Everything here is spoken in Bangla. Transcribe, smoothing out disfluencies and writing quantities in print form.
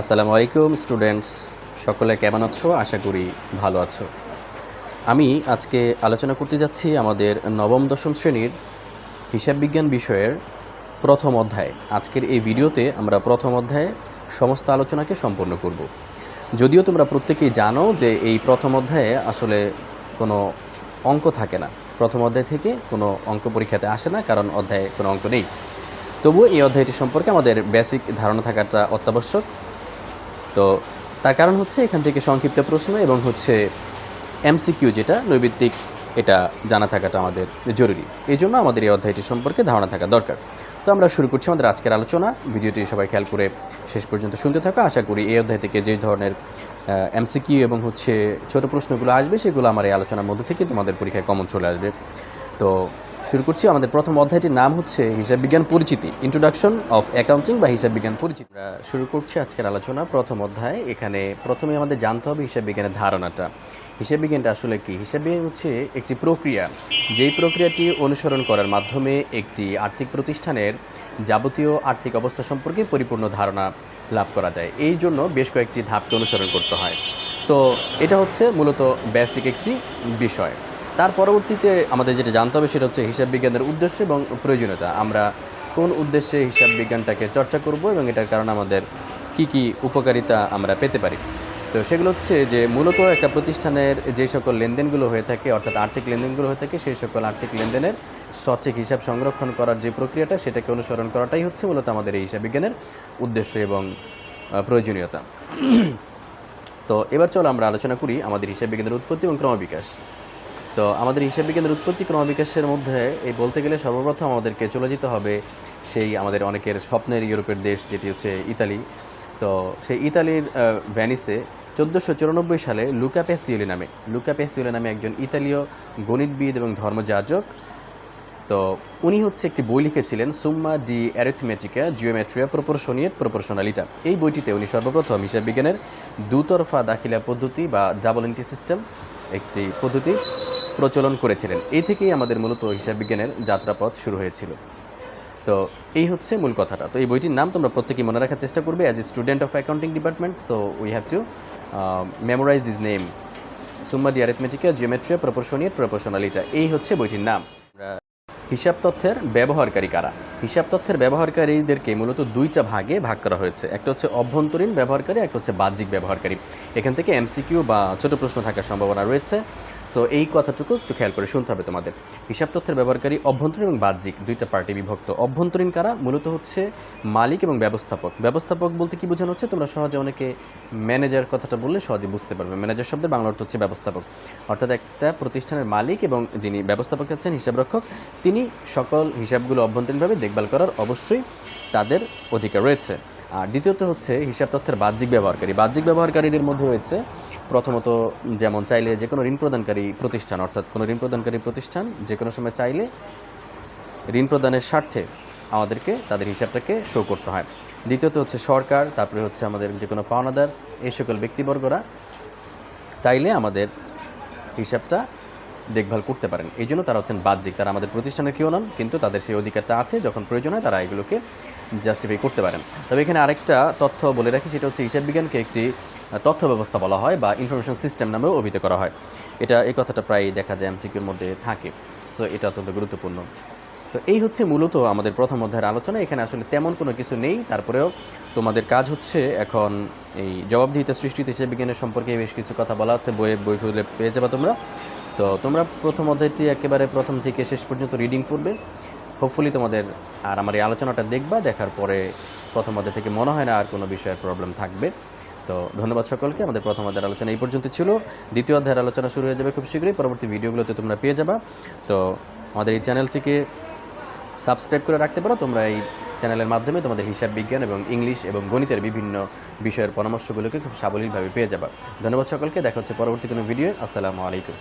আসসালামু আলাইকুম স্টুডেন্টস, সকলে কেমন আছো? আশা করি ভালো আছো। আমি আজকে আলোচনা করতে যাচ্ছি আমাদের নবম দশম শ্রেণীর হিসাব বিজ্ঞান বিষয়ের প্রথম অধ্যায়। আজকের এই ভিডিওতে আমরা প্রথম অধ্যায়ে সমস্ত আলোচনাকে সম্পন্ন করব। যদিও তোমরা প্রত্যেকেই জানো যে এই প্রথম অধ্যায়ে আসলে কোনো অঙ্ক থাকে না। প্রথম অধ্যায় থেকে কোনো অঙ্ক পরীক্ষাতে আসে না, কারণ অধ্যায়ে কোনো অঙ্ক নেই। তবুও এই অধ্যায়টি সম্পর্কে আমাদের বেসিক ধারণা থাকাটা অত্যাবশ্যক। তো তার কারণ হচ্ছে এখান থেকে সংক্ষিপ্ত প্রশ্ন এবং এমসিকিউ, যেটা নৈর্ব্যক্তিক, এটা জানা থাকাটা আমাদের জরুরি। এই জন্য আমাদের এই অধ্যায়টি সম্পর্কে ধারণা থাকা দরকার। তো আমরা শুরু করছি আমাদের আজকের আলোচনা। ভিডিওটি সবাই খেয়াল করে শেষ পর্যন্ত শুনতে থাকো। আশা করি এই অধ্যায় থেকে যে ধরনের এমসিকিউ এবং ছোট প্রশ্নগুলো আসবে, সেগুলো আমার এই আলোচনার মধ্যে থেকে তোমাদের পরীক্ষায় কমন চলে আসবে। তো শুরু করছি। আমাদের প্রথম অধ্যায়টির নাম হচ্ছে হিসাব বিজ্ঞান পরিচিতি, ইন্ট্রোডাকশন অফ অ্যাকাউন্টিং বা হিসাব বিজ্ঞান পরিচিতি। আমরা শুরু করছি আজকের আলোচনা। প্রথম অধ্যায়, এখানে প্রথমে আমাদের জানতে হবে হিসাব বিজ্ঞানের ধারণাটা। হিসাব বিজ্ঞানটা আসলে কি? হিসাব বিজ্ঞান হচ্ছে একটি প্রক্রিয়া, যেই প্রক্রিয়াটি অনুসরণ করার মাধ্যমে একটি আর্থিক প্রতিষ্ঠানের যাবতীয় আর্থিক অবস্থা সম্পর্কে পরিপূর্ণ ধারণা লাভ করা যায়। এই জন্য বেশ কয়েকটি ধাপকে অনুসরণ করতে হয়। তো এটা হচ্ছে মূলত বেসিক একটি বিষয়। তার পরবর্তীতে আমাদের যেটা জানতে হবে সেটা হচ্ছে হিসাব বিজ্ঞানের উদ্দেশ্য এবং প্রয়োজনীয়তা। আমরা কোন উদ্দেশ্যে হিসাব বিজ্ঞানটাকে চর্চা করব এবং এটার কারণে আমাদের কি উপকারিতা আমরা পেতে পারি। তো সেগুলো হচ্ছে যে মূলত একটা প্রতিষ্ঠানের যে সকল লেনদেনগুলো হয়ে থাকে, অর্থাৎ আর্থিক লেনদেনগুলো হয়ে থাকে, সেই সকল আর্থিক লেনদেনের সঠিক হিসাব সংরক্ষণ করার যে প্রক্রিয়াটা, সেটাকে অনুসরণ করাটাই হচ্ছে মূলত আমাদের এই হিসাব বিজ্ঞানের উদ্দেশ্য এবং প্রয়োজনীয়তা। তো এবার চলো আমরা আলোচনা করি আমাদের হিসাব বিজ্ঞানের উৎপত্তি এবং ক্রমবিকাশ। তো আমাদের হিসাব বিজ্ঞানের উৎপত্তি ক্রমবিকাশের মধ্যে এই বলতে গেলে সর্বপ্রথম আমাদেরকে চলে যেতে হবে সেই আমাদের অনেকের স্বপ্নের ইউরোপের দেশ, যেটি হচ্ছে ইতালি। তো সেই ইতালির ভ্যানিসে 1494 সালে লুকা প্যাসিওলি নামে একজন ইতালীয় গণিতবিদ এবং ধর্মযাজক, তো উনি হচ্ছে একটি বই লিখেছিলেন, সুম্মা de Arithmetica Geometria Proportioni et Proportionalita. এই বইটিতে উনি সর্বপ্রথম হিসাব বিজ্ঞানের দুতরফা দাখিলা পদ্ধতি বা ডাবল এন্ট্রি সিস্টেম একটি পদ্ধতি প্রচলন করেছিলেন। এই থেকেই আমাদের মূলত হিসাব বিজ্ঞানের যাত্রাপথ শুরু হয়েছিল। তো এই হচ্ছে মূল কথাটা। তো এই বইটির নাম তোমরা প্রত্যেকেই মনে রাখার চেষ্টা করবে as a student of accounting department. So we have to memorise this name, Summa de Arithmetica Geometria Proportioni et Proportionalita. এই হচ্ছে বইটির নাম। হিসাব তথ্যের ব্যবহারকারী কারা? হিসাব তথ্যের ব্যবহারকারীদেরকে মূলত দুইটা ভাগে ভাগ করা হয়েছে। একটা হচ্ছে অভ্যন্তরীণ ব্যবহারকারী, একটা হচ্ছে বাহ্যিক ব্যবহারকারী। এখান থেকে এমসিকিউ বা ছোট প্রশ্ন থাকার সম্ভাবনা রয়েছে। সো এই কথাটুকু একটু খেয়াল করে শুনতে হবে তোমাদের। হিসাব তথ্যের ব্যবহারকারী অভ্যন্তরীণ এবং বাহ্যিক দুইটা পার্টি বিভক্ত। অভ্যন্তরীণ কারা? মূলত হচ্ছে মালিক এবং ব্যবস্থাপক। ব্যবস্থাপক বলতে কি বোঝানো হচ্ছে? তোমরা সহজে অনেকে ম্যানেজার কথাটা বললে সহজে বুঝতে পারবে। ম্যানেজার শব্দের বাংলা অর্থ হচ্ছে ব্যবস্থাপক, অর্থাৎ একটা প্রতিষ্ঠানের মালিক এবং যিনি ব্যবস্থাপক আছেন, হিসাবরক্ষক, তিনি সকল হিসাবগুলো অভ্যন্তরীণভাবে দেখভাল করার অবশ্যই তাদের অধিকার রয়েছে। আর দ্বিতীয়ত হচ্ছে হিসাব তথ্যের বাহ্যিক ব্যবহারকারী। বাহ্যিক ব্যবহারকারীদের মধ্যে রয়েছে প্রথমত, যেমন চাইলে যে কোনো ঋণ প্রদানকারী প্রতিষ্ঠান, অর্থাৎ কোনো ঋণ প্রদানকারী প্রতিষ্ঠান যে কোনো সময় চাইলে ঋণ প্রদানের স্বার্থে আমাদেরকে তাদের হিসাবটাকে শো করতে হয়। দ্বিতীয়ত হচ্ছে সরকার, তারপরে হচ্ছে আমাদের যে কোনো পাওনাদার, এই সকল ব্যক্তিবর্গরা চাইলে আমাদের হিসাবটা দেখভাল করতে পারেন। এই জন্য তারা হচ্ছেন বাহ্যিক। তারা আমাদের প্রতিষ্ঠানের কেউ নন, কিন্তু তাদের সেই অধিকারটা আছে, যখন প্রয়োজন হয় তারা এগুলোকে জাস্টিফাই করতে পারেন। তবে এখানে আরেকটা তথ্য বলে রাখি, সেটা হচ্ছে হিসাব বিজ্ঞানকে একটি তথ্য ব্যবস্থা বলা হয় বা ইনফরমেশন সিস্টেম নামেও অভিহিত করা হয়। এই কথাটা প্রায় দেখা যায় এমসিকিউর মধ্যে থাকে। সো এটা অত্যন্ত গুরুত্বপূর্ণ। তো এই হচ্ছে মূলত আমাদের প্রথম অধ্যায়ের আলোচনা। এখানে আসলে তেমন কোনো কিছু নেই, তারপরেও তোমাদের কাজ হচ্ছে এখন এই জবাবদিহিতা সৃষ্টিতে হিসাব বিজ্ঞানের সম্পর্কে বেশ কিছু কথা বলা আছে, বই খুলে পেয়ে যাবা তোমরা। তো তোমরা প্রথম অধ্যায়টি একেবারে প্রথম থেকে শেষ পর্যন্ত রিডিং করবে। হোপফুলি তোমাদের আর আমার এই আলোচনাটা দেখবা, দেখার পরে প্রথম অধ্যায় থেকে মনে হয় না আর কোনো বিষয়ের প্রবলেম থাকবে। তো ধন্যবাদ সকলকে। আমাদের প্রথম অধ্যায়ের আলোচনা এই পর্যন্ত ছিল। দ্বিতীয় অধ্যায়ের আলোচনা শুরু হয়ে যাবে খুব শীঘ্রই। পরবর্তী ভিডিওগুলোতে তোমরা পেয়ে যাবা। তো আমাদের এই চ্যানেলটিকে সাবস্ক্রাইব করে রাখতে পারো। তোমরা এই চ্যানেলের মাধ্যমে তোমাদের হিসাব বিজ্ঞান এবং ইংলিশ এবং গণিতের বিভিন্ন বিষয়ের পরামর্শগুলোকে খুব সাবলীলভাবে পেয়ে যাবা। ধন্যবাদ সকলকে। দেখা হচ্ছে পরবর্তী কোনো ভিডিও। আসসালামু আলাইকুম।